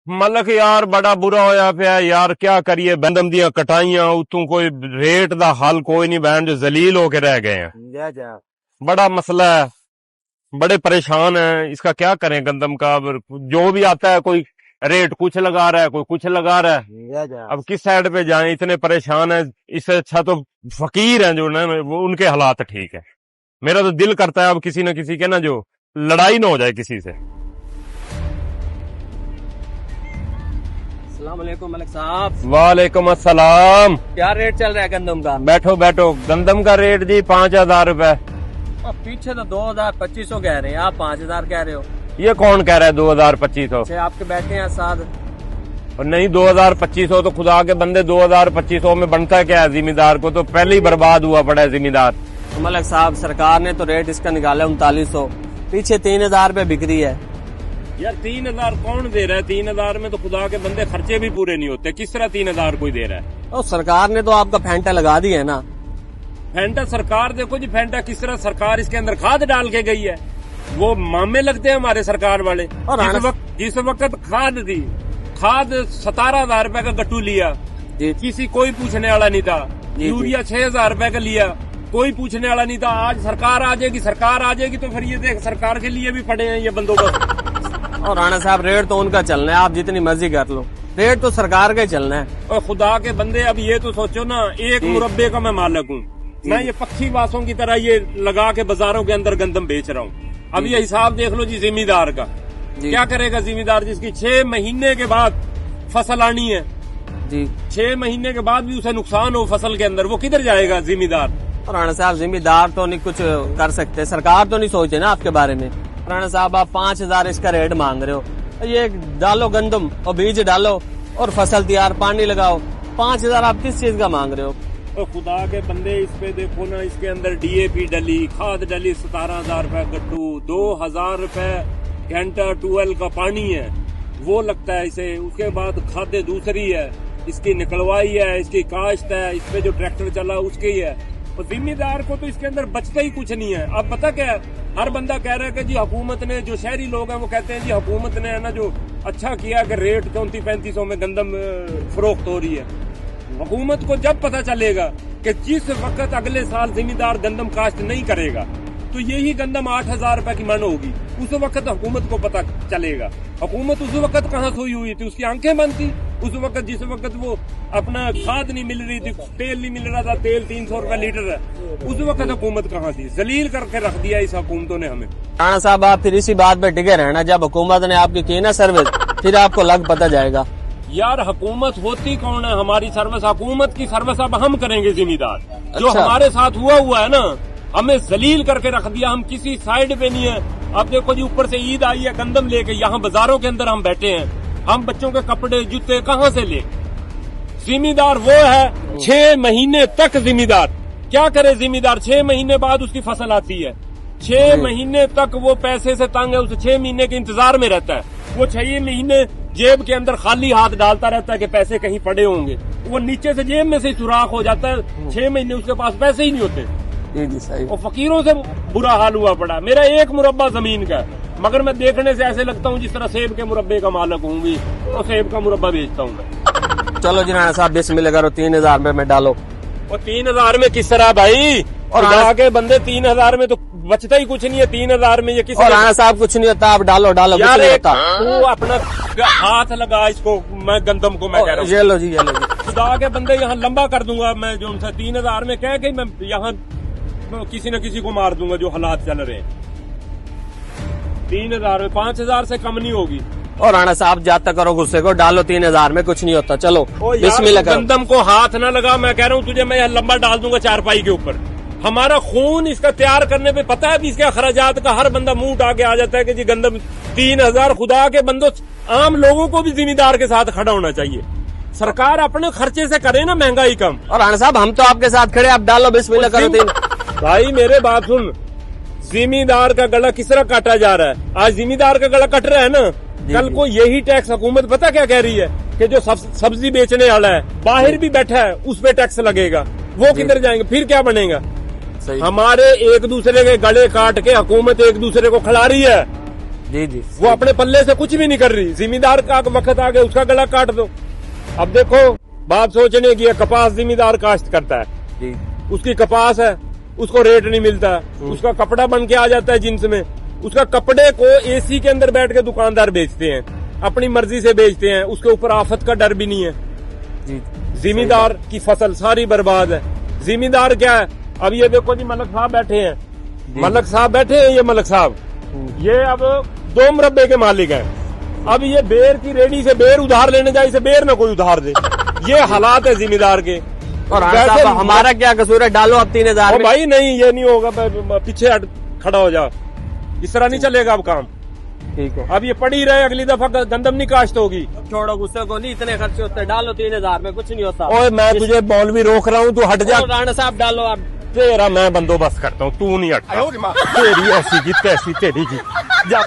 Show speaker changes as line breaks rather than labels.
मलक यार बड़ा बुरा होया पिया यार, क्या करिए। गंदम दियां कटाइयां उतों कोई रेट दा हल कोई नहीं, बहन जो जलील होके रह गए हैं। बड़ा मसला है, बड़े परेशान है। इसका क्या करें गंदम का। जो भी आता है कोई रेट कुछ लगा रहा है, कोई कुछ लगा रहा है। अब किस साइड पे जाएं, इतने परेशान है। इससे अच्छा तो फकीर हैं जो ना, वो उनके हालात ठीक है। मेरा तो दिल करता है अब किसी न किसी के ना जो लड़ाई ना हो जाए किसी से।
अस्सलाम वालेकुम मलिक साहब।
वालेकुम अस्सलाम।
क्या रेट चल रहा है गंदम का?
बैठो बैठो। गंदम का रेट जी 5,000 रुपए।
पीछे तो 2,000-2,500 कह रहे हैं, आप 5,000 कह रहे हो।
ये कौन कह रहा है 2,000-2,500?
आपके बैठे हैं साथ।
और नहीं 2,000-2,500 तो खुदा के बंदे 2,000-2,500 में बनता क्या है? जिम्मेदार को तो पहले ही बर्बाद हुआ पड़ा है जिम्मेदार।
तो मलिक साहब सरकार ने तो रेट इसका निकाला 3900, पीछे 3,000 पे बिक्री है।
यार 3,000 कौन दे रहा है? 3,000 में तो खुदा के बंदे खर्चे भी पूरे नहीं होते। किस तरह 3,000 कोई दे रहा है?
और सरकार ने तो आपका फैंटा लगा दिया है ना।
फैंटा सरकार देखो जी, फैंटा किस तरह सरकार इसके अंदर खाद डाल के गई है। वो मामे लगते हैं हमारे सरकार वाले।
और
जिस वक्त खाद दी, खाद 17,000 रुपए का गट्टू लिया, किसी कोई पूछने वाला नहीं था। यूरिया 6,000 रुपए का लिया, कोई पूछने वाला नहीं था। आज सरकार आ जाएगी तो फिर ये देख सरकार के लिए भी पड़े हैं ये बंदोबस्त।
और राणा साहब रेट तो उनका चलना है, आप जितनी मर्जी कर लो, रेट तो सरकार का ही चलना है।
और खुदा के बंदे अब ये तो सोचो ना, एक मुरब्बे का मैं मालिक हूँ। मैं ये पक्षी वासों की तरह ये लगा के बाजारों के अंदर गंदम बेच रहा हूँ। अब ये हिसाब देख लो जी जिम्मेदार का। क्या करेगा जिम्मेदार जिसकी 6 महीने के बाद फसल आनी है
जी,
6 महीने के बाद भी उसे नुकसान हो फसल के अंदर, वो किधर जाएगा जिम्मेदार?
राणा साहब जिम्मेदार तो नहीं कुछ कर सकते, सरकार तो नहीं सोचे ना आपके बारे में। राणा साहब आप 5,000 इसका रेट मांग रहे हो। ये डालो गंदम और बीज डालो और फसल तैयार, पानी लगाओ। 5,000 आप किस चीज का मांग रहे हो?
तो खुदा के बंदे इस पे देखो ना, इसके अंदर DAP डली, खाद डली, 17,000 रुपए गट्टू, 2,000 रुपए घंटा ट्यूबवेल का पानी है वो लगता है इसे। उसके बाद खादे दूसरी है, इसकी निकलवाई है, इसकी काश्त है, इस पे जो ट्रैक्टर चला उसकी है। और जिम्मेदार को तो इसके अंदर बचता ही कुछ नहीं है। अब पता क्या है, हर बंदा कह रहा है कि जी हुकूमत ने, जो शहरी लोग हैं वो कहते हैं जी हुकूमत ने है ना जो अच्छा किया कि रेट 34-3500 में गंदम फरोख्त हो रही है। हुकूमत को जब पता चलेगा कि जिस वक्त अगले साल जिम्मेदार गंदम काश्त नहीं करेगा तो यही गंदम 8,000 रुपए की मन होगी, उस वक्त हुकूमत को पता चलेगा। हुकूमत उस वक्त कहाँ सोई हुई थी? उसकी आंखें बंद थी उस वक्त, जिस वक्त वो अपना खाद नहीं मिल रही थी, तेल नहीं मिल रहा था, तेल 300 रुपए लीटर है, उस वक्त हुकूमत कहाँ थी? जलील करके रख दिया इस हुकूमतों ने हमें।
राणा साहब आप फिर इसी बात पे टिके रहना, जब हुकूमत ने आपकी की ना सर्विस फिर आपको लग पता जाएगा।
यार हुकूमत होती कौन है? हमारी सर्विस, हुकूमत की सर्विस अब हम करेंगे जिम्मेदार। जो
अच्छा।
हमारे साथ हुआ है ना, हमें जलील करके रख दिया। हम किसी साइड पे नहीं है। अब देखो जी, ऊपर से ईद आई है, गंदम लेके यहाँ बाजारों के अंदर हम बैठे हैं। हम बच्चों के कपड़े जूते कहाँ से ले? जिम्मेदार वो है 6 महीने तक जिम्मेदार। क्या करे जिम्मेदार? 6 महीने बाद उसकी फसल आती है। 6 महीने तक वो पैसे से तंग है, उसे 6 महीने के इंतजार में रहता है। वो 6 महीने जेब के अंदर खाली हाथ डालता रहता है कि पैसे कहीं पड़े होंगे। वो नीचे से जेब में से सुराख हो जाता है। 6 महीने उसके पास पैसे ही नहीं होते।
जी सही।
और फकीरों से बुरा हाल हुआ पड़ा। मेरा 1 मुरब्बा जमीन का है, मगर मैं देखने से ऐसे लगता हूँ जिस तरह सेब के मुरब्बे का मालिक हूँ, तो सेब का मुरब्बा बेचता हूँ मैं।
चलो जी राणा साहब बिस्मिल्लाह करो, 3,000 में डालो।
और 3,000 में किस तरह भाई? और आगे बंदे 3,000 में तो बचता ही कुछ नहीं है। 3,000 में ये किस?
और राणा साहब कुछ नहीं होता, आप डालो डालो।
यार तू अपना हाथ लगा इसको, मैं गंदम को मैं कह रहा हूँ।
ये लो जी, ये लो जी।
खुदा के बंदे यहाँ लंबा कर दूंगा मैं जो उनसे 3,000 में कह के मैं यहाँ किसी न किसी को मार दूंगा जो हालात चल रहे हैं। 3,000 में 5,000 से कम नहीं होगी।
और राणा साहब जाता करो गुस्से को, डालो 3,000 में, कुछ नहीं होता। चलो बिस्मिल्लाह करो।
गंदम को हाथ ना लगा, मैं कह रहा हूँ तुझे, मैं यहाँ लंबा डाल दूंगा चारपाई के ऊपर। हमारा खून इसका तैयार करने पे पता है इसके अखराजात का। हर बंदा मुंह उठा के आ जाता है कि जी गंदम 3,000। खुदा के बंदो, आम लोगों को भी जिम्मेदार के साथ खड़ा होना चाहिए। सरकार अपने खर्चे से करे ना महंगाई कम।
और राणा साहब हम तो आपके साथ खड़े, आप डालो बिस्मिल्लाह करो। 3
भाई मेरे बात सुन, जिम्मेदार का गला किस तरह काटा जा रहा है? आज जिम्मेदार का गला कट रहा है ना, कल को यही टैक्स हुकूमत पता क्या कह रही है कि जो सब्जी बेचने वाला है बाहर भी बैठा है उस पे टैक्स लगेगा। वो किधर जाएंगे? फिर क्या बनेगा?
सही।
हमारे एक दूसरे के गले काट के हुकूमत एक दूसरे को खिला रही है।
जी जी
वो अपने पल्ले से कुछ भी नहीं कर रही। जिम्मेदार का वक्त आ गया, उसका गला काट दो। अब देखो बात सोचने की है, कपास जिम्मेदार काश्त करता है,
जी
उसकी कपास है, उसको रेट नहीं मिलता, उसका कपड़ा बन के आ जाता है जींस में, उसका कपड़े को एसी के अंदर बैठ के दुकानदार बेचते हैं, अपनी मर्जी से बेचते हैं, उसके ऊपर आफत का डर भी नहीं है।
जी
जिम्मेदार की फसल सारी बर्बाद है। जिम्मेदार क्या है? अब ये देखो जी मलक साहब बैठे हैं, मलक साहब बैठे हैं, ये मलक साहब ये अब 2 मुरब्बे के मालिक हैं। अब ये बेर की रेडी से बेर उधार लेने जाए, इसे बेर ना कोई उधार दे। ये हालात है जिम्मेदार के।
और साहब हमारा क्या कसूर है, डालो अब 3000
भाई नहीं, ये नहीं होगा, पीछे हट खड़ा हो जा, इस तरह नहीं चलेगा अब काम।
ठीक है,
अब ये पड़ी रहे, अगली दफा गंदम नहीं काश्त होगी।
छोड़ो गुस्से को, नहीं इतने खर्चे होते हैं, डालो 3000 में कुछ नहीं होता।
ओए मैं तुझे मौलवी रोक रहा हूँ, तू हट जा।
राणा साहब डालो आप,
तेरा मैं बंदोबस्त करता हूँ, तू नहीं हटता। तेरी ऐसी की तैसी तेरी की जा।